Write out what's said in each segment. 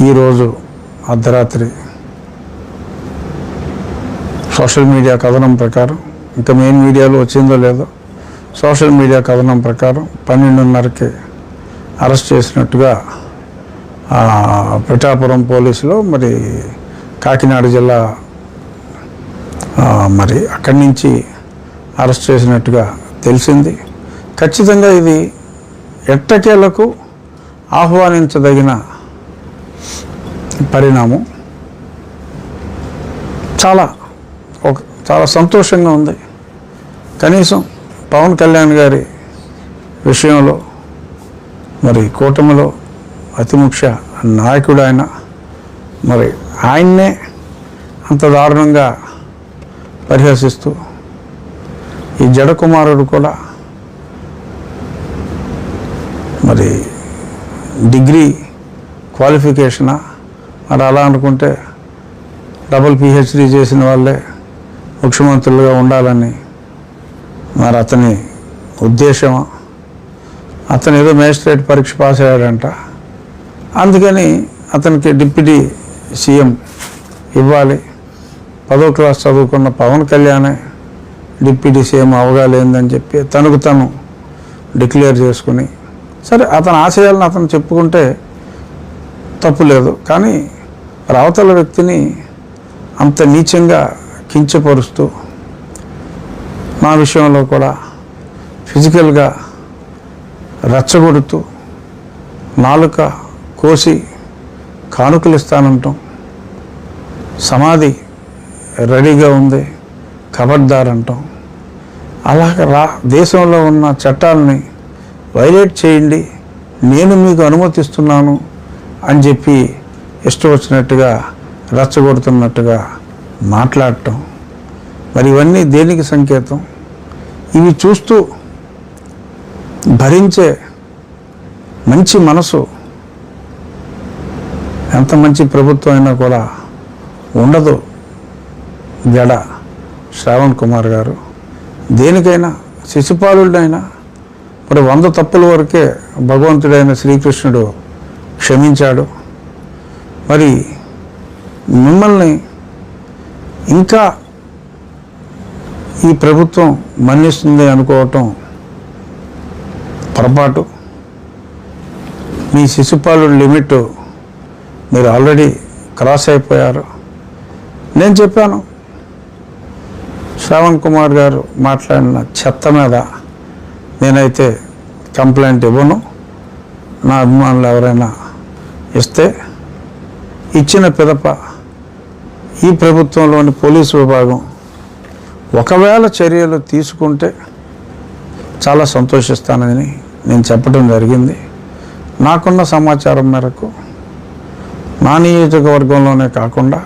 ఈరోజు అర్ధరాత్రి social media కథనం ప్రకారం, ఇంకా మెయిన్ మీడియాలో వచ్చిందో లేదో, సోషల్ మీడియా కథనం ప్రకారం 12:30కి అరెస్ట్ చేసినట్టుగా పిఠాపురం పోలీసులో మరి కాకినాడ జిల్లా మరి అక్కడి నుంచి అరెస్ట్ చేసినట్టుగా తెలిసింది. ఖచ్చితంగా ఇది ఎట్టకేలకు ఆహ్వానించదగిన పరిణామం. చాలా సంతోషంగా ఉంది. కనీసం పవన్ కళ్యాణ్ గారి విషయంలో మరి కూటమిలో అతి ముఖ్య నాయకుడు ఆయన, మరి ఆయన్నే అంత దారుణంగా పరిహసిస్తూ ఈ జడకుమారుడు కూడా మరి డిగ్రీ క్వాలిఫికేషనా, మరి అలా అనుకుంటే డబుల్ PhD చేసిన వాళ్ళే ముఖ్యమంత్రులుగా ఉండాలని మరి అతని ఉద్దేశమా? అతను ఏదో మేజిస్ట్రేట్ పరీక్ష పాస్ అయ్యాడంట, అందుకని అతనికి డిప్యూటీ సీఎం ఇవ్వాలి. 10వ క్లాస్ చదువుకున్న పవన్ కళ్యాణే డిప్యూటీ సీఎం అవగాలేందని చెప్పి తనకు తను డిక్లేర్ చేసుకుని, సరే అతని ఆశయాలను అతను చెప్పుకుంటే తప్పు లేదు. కానీ అవతల వ్యక్తిని అంత నీచంగా కించపరుస్తూ, నా విషయంలో కూడా ఫిజికల్గా రెచ్చగొడుతూ, నాలుక కోసి కానుకలు ఇస్తానంటాం, సమాధి రెడీగా ఉంది ఖబర్దార్ అంటాం. అలాగ దేశంలో ఉన్న చట్టాలని వైలేట్ చేయండి, నేను మీకు అనుమతిస్తున్నాను అని చెప్పి ఇష్టం వచ్చినట్టుగా రెచ్చగొడుతున్నట్టుగా మాట్లాడటం, మరి ఇవన్నీ దేనికి సంకేతం? ఇవి చూస్తూ భరించే మంచి మనసు ఎంత మంచి ప్రభుత్వం అయినా కూడా ఉండదు. జడ శ్రావణ్ కుమార్ గారు దేనికైనా శిశుపాలుడైనా మరి 100 తప్పుల వరకే భగవంతుడైన శ్రీకృష్ణుడు క్షమించాడు. మరి మిమ్మల్ని ఇంకా ఈ ప్రభుత్వం మన్నిస్తుంది అనుకోవటం పొరపాటు. మీ శిశుపాలుడి లిమిట్ మీరు ఆల్రెడీ క్రాస్ అయిపోయారు. నేను చెప్పాను, శ్రావణ్ కుమార్ గారు మాట్లాడిన చెత్త మీద నేనైతే కంప్లైంట్ ఇవ్వను. నా అభిమానులు ఎవరైనా ఇస్తే ఇచ్చిన పిదప ఈ ప్రభుత్వంలోని పోలీసు విభాగం ఒకవేళ చర్యలు తీసుకుంటే చాలా సంతోషిస్తానని నేను చెప్పడం జరిగింది. నాకున్న సమాచారం మేరకు నా నియోజకవర్గంలోనే కాకుండా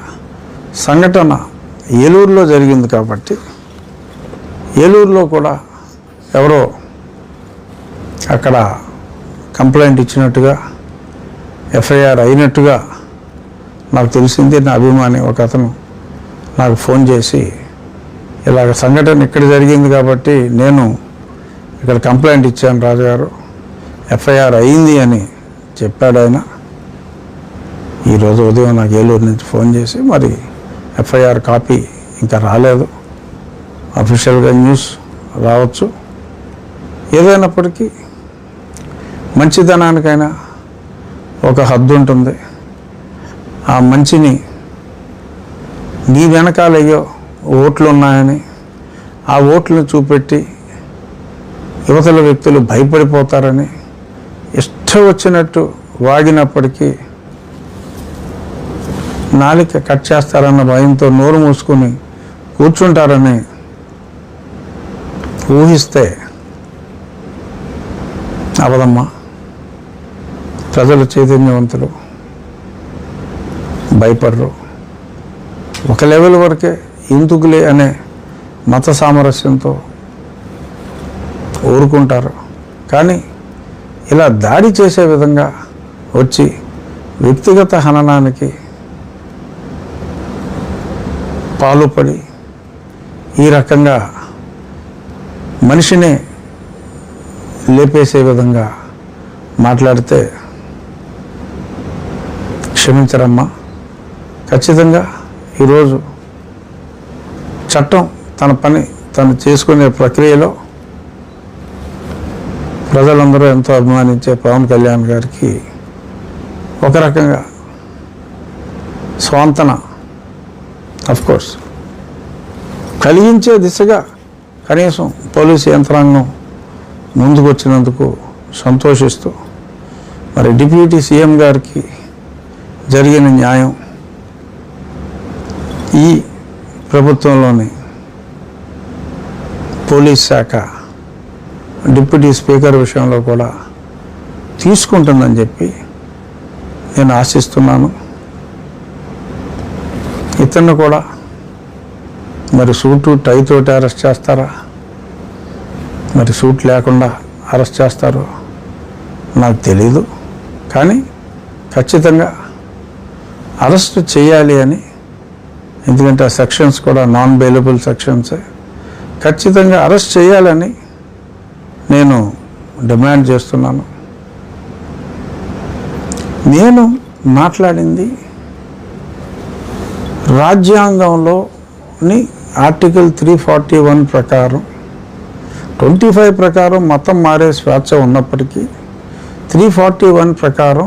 సంఘటన ఏలూరులో జరిగింది కాబట్టి ఏలూరులో కూడా ఎవరో అక్కడ కంప్లైంట్ ఇచ్చినట్టుగా, FIR అయినట్టుగా నాకు తెలిసింది. నా అభిమాని ఒక అతను నాకు ఫోన్ చేసి, ఇలాగ సంఘటన ఇక్కడ జరిగింది కాబట్టి నేను ఇక్కడ కంప్లైంట్ ఇచ్చాను రాజుగారు, FIR అయింది అని చెప్పాడు ఆయన. ఈరోజు ఉదయం నాకు ఏలూరు నుంచి ఫోన్ చేసి, మరి FIR కాపీ ఇంకా రాలేదు, అఫీషియల్గా న్యూస్ రావచ్చు. ఏదైనప్పటికీ మంచితనానికైనా ఒక హద్దు ఉంటుంది. ఆ మంచిని నీ వెనకాలయ్యో ఓట్లు ఉన్నాయని ఆ ఓట్లను చూపెట్టి యువతల వ్యక్తులు భయపడిపోతారని ఇష్టం వచ్చినట్టు వాగినప్పటికీ నాలిక కట్ చేస్తారన్న భయంతో నోరు మూసుకొని కూర్చుంటారని ఊహిస్తే అవదమ్మా. ప్రజలు చైతన్యవంతులు, భయపడరు. ఒక లెవెల్ వరకే ఎందుకులే అనే మత సామరస్యంతో ఊరుకుంటారు. కానీ ఇలా దాడి చేసే విధంగా వచ్చి వ్యక్తిగత హననానికి పాలుపడి ఈ రకంగా మనిషిని లేపేసే విధంగా మాట్లాడితే క్షమించరమ్మా. ఖచ్చితంగా ఈరోజు చట్టం తన పని తను చేసుకునే ప్రక్రియలో ప్రజలందరూ ఎంతో అభిమానించే పవన్ కళ్యాణ్ గారికి ఒక రకంగా స్వాంతన కోర్స్ కలిగించే దిశగా కనీసం పోలీసు యంత్రాంగం ముందుకు వచ్చినందుకు సంతోషిస్తూ, మరి డిప్యూటీ సీఎం గారికి జరిగిన న్యాయం ఈ ప్రభుత్వంలోని పోలీస్ శాఖ డిప్యూటీ స్పీకర్ విషయంలో కూడా తీసుకుంటుందని చెప్పి నేను ఆశిస్తున్నాను. ఇతన్ని కూడా మరి సూటు టైతోటి అరెస్ట్ చేస్తారా, మరి సూట్ లేకుండా అరెస్ట్ చేస్తారో నాకు తెలీదు. కానీ ఖచ్చితంగా అరెస్ట్ చేయాలి అని, ఎందుకంటే ఆ సెక్షన్స్ కూడా నాన్ బెయిలబుల్ సెక్షన్సే, ఖచ్చితంగా అరెస్ట్ చేయాలని నేను డిమాండ్ చేస్తున్నాను. నేను మాట్లాడింది రాజ్యాంగంలోని ఆర్టికల్ 341 ప్రకారం, 25 ప్రకారం మతం మారే స్వేచ్ఛ ఉన్నప్పటికీ 341 ప్రకారం